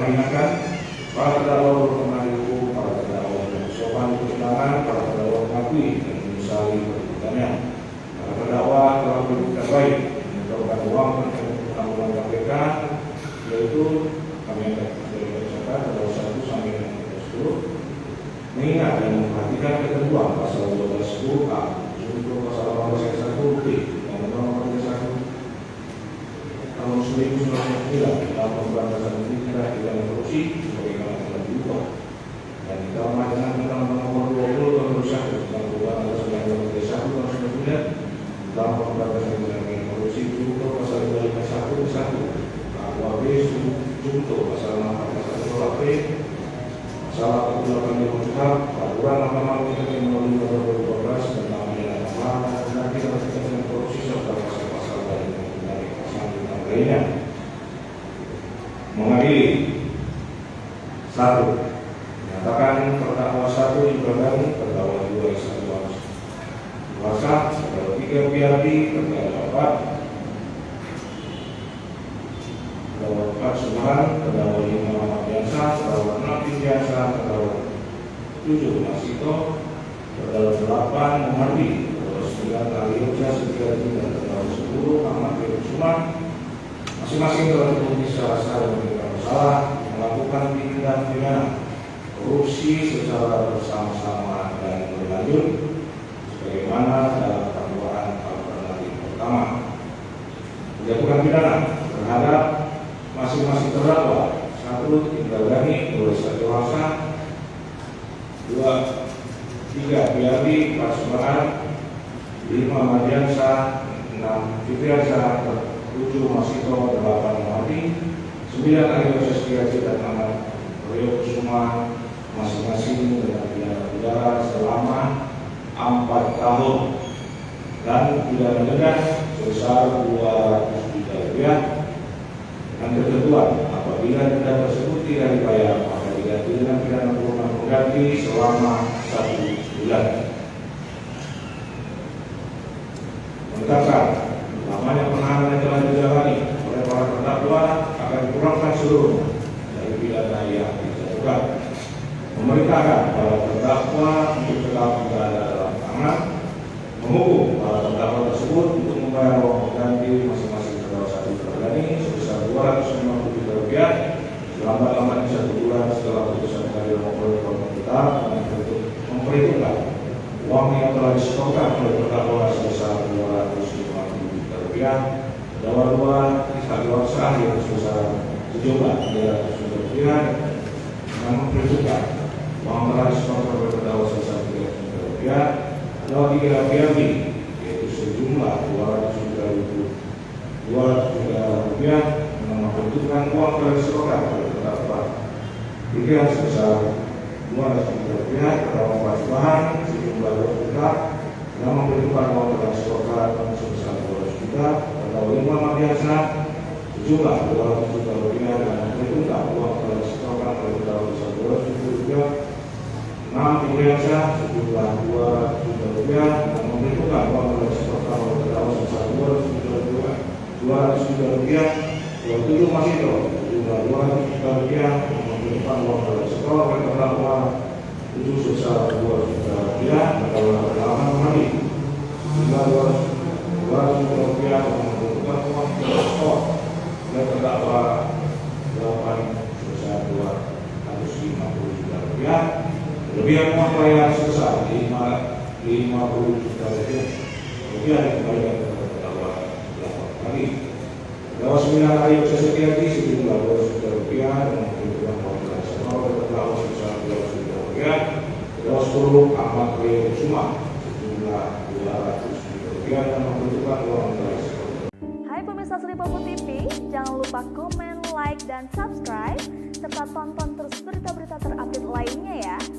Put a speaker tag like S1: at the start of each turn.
S1: mengingatkan para terdakwa berkenan dihukum, para terdakwa yang sopan di persidangan, para terdakwa mengakui dan menyesali perbuatannya. Para terdakwa telah berbuat baik menyetorkan uang untuk penanggulangan KPK, yaitu kami akan mencatat terdakwa 1 sampai dengan 10, mengingat dan memperhatikan ketentuan pasal 12(10)(a) junto pasal 18(1)(b) dan Undang-Undang 31 tahun 1999 tentang pemberantasan tindak pidana korupsi sebagaimana telah diubah dan ditambah dengan Undang-Undang Nomor 20 Tahun 2001 tentang perubahan atas Undang-Undang 31 Tahun 1999 tentang pemberantasan tindak pidana korupsi junto pasal 251 KUHP junto pasal 641 KUHP pasal 48 peraturan Mahkamah Agung Nomor 2012 tentang pidana tambahan dan tindak pidana korupsi serta pasal-pasal dari pasal lainnya. Mengadili 1. Menyatakan terdakwa 1 Ibrahim, terdakwa 2 Ihsan Dewasa, terdakwa 3 Biardi, terdakwa 4 Subhan, terdakwa 5 Muhammad Biansa, terdakwa 6 Biansa, terdakwa 7 Masito, terdakwa 8 Muhardi, terdakwa 9 Ali Yogya Setiadi, dan terdakwa 10 Ahmad Kusuma, masing-masing telah terbukti secara sah dan tidak bersalah melakukan tindak pidana korupsi secara bersama-sama dan berlanjut sebagaimana dalam dakwaan alternatif pertama. Menjatuhkan pidana terhadap masing-masing terdakwa 1 Ibrahim, 2 Ihsan Dewasa, 2 3 Biardi, 4 Subhan, 5 Madiansa, 6 Fitriansa, 7 Masito, 8 Muhardi, 9 Ali Yogya Setiadi, dan 6 Rio Kusuma, masing-masing dengan pidana penjara selama 4 tahun dan pidana denda sebesar 200 juta rupiah. Dan ketentuan apabila denda tersebut tidak dibayar maka diganti dengan pidana kurungan pengganti selama 1 bulan. Menetapkan lamanya penahanan yang telah dijalani oleh para terdakwa akan dikurangkan seluruhnya dari pidana yang dijatuhkan. Memerintahkan para terdakwa untuk tetap berada dalam tahanan, menghukum para terdakwa tersebut untuk membayar uang pengganti masing-masing terdakwa 1 Ibrahim sebesar 250 juta rupiah selambat-lambatnya 1 bulan setelah putusan pengadilan maupun pemerintah dengan memperhitungkan uang yang telah disetorkan oleh terdakwa sebesar 250 juta rupiah, terdakwa 2 Ihsan Dewasa yang sebesar sejumlah 300 juta rupiah, dengan memperhitungkan uang telah disetorkan oleh terdakwa sebesar 300 juta rupiah, terdakwa 3 Biardi yaitu sejumlah 200 juta rupiah, dengan memperhitungkan uang telah disetorkan oleh terdakwa 3 sebesar 200 juta rupiah, terdakwa 4 Subhan sejumlah 2 juta, dengan memperhitungkan uang telah disetorkan sebesar 200 juta, terdakwa 5 Madiansa sejumlah 200 juta rupiah, dan memperhitungkan uang telah disetorkan oleh terdakwa sebesar 200 juta rupiah, 6 Fitriansa sejumlah 2 juta rupiah, dan memperhitungkan uang telah disetorkan oleh terdakwa sebesar 200 juta rupiah, 7 Masito sejumlah 200 juta rupiah, dan memperhitungkan uang telah disetorkan oleh terdakwa 7 sebesar 2 juta rupiah, terdakwa 8 Muhardi sejumlah 200 juta rupiah, dan memperhitungkan uang telah disetorkan oleh terdakwa 8 sebesar 250 juta rupiah, lebihan uang pembayaran sebesar 50 juta rupiah dikembalikan kepada terdakwa 8 kali. Terdakwa 9 Ali Yogya Setiadi sejumlah 200 juta rupiah, dan memperhitungkan uang telah disetorkan oleh terdakwa sebesar 200 juta rupiah. Terdakwa 10 Ahmad Rio Kusuma sejumlah 200 juta rupiah, dan memperhitungkan uang telah disetorkan.
S2: Hai pemirsa Sripopo TV, jangan lupa komen, like, dan subscribe serta tonton terus berita-berita terupdate lainnya ya.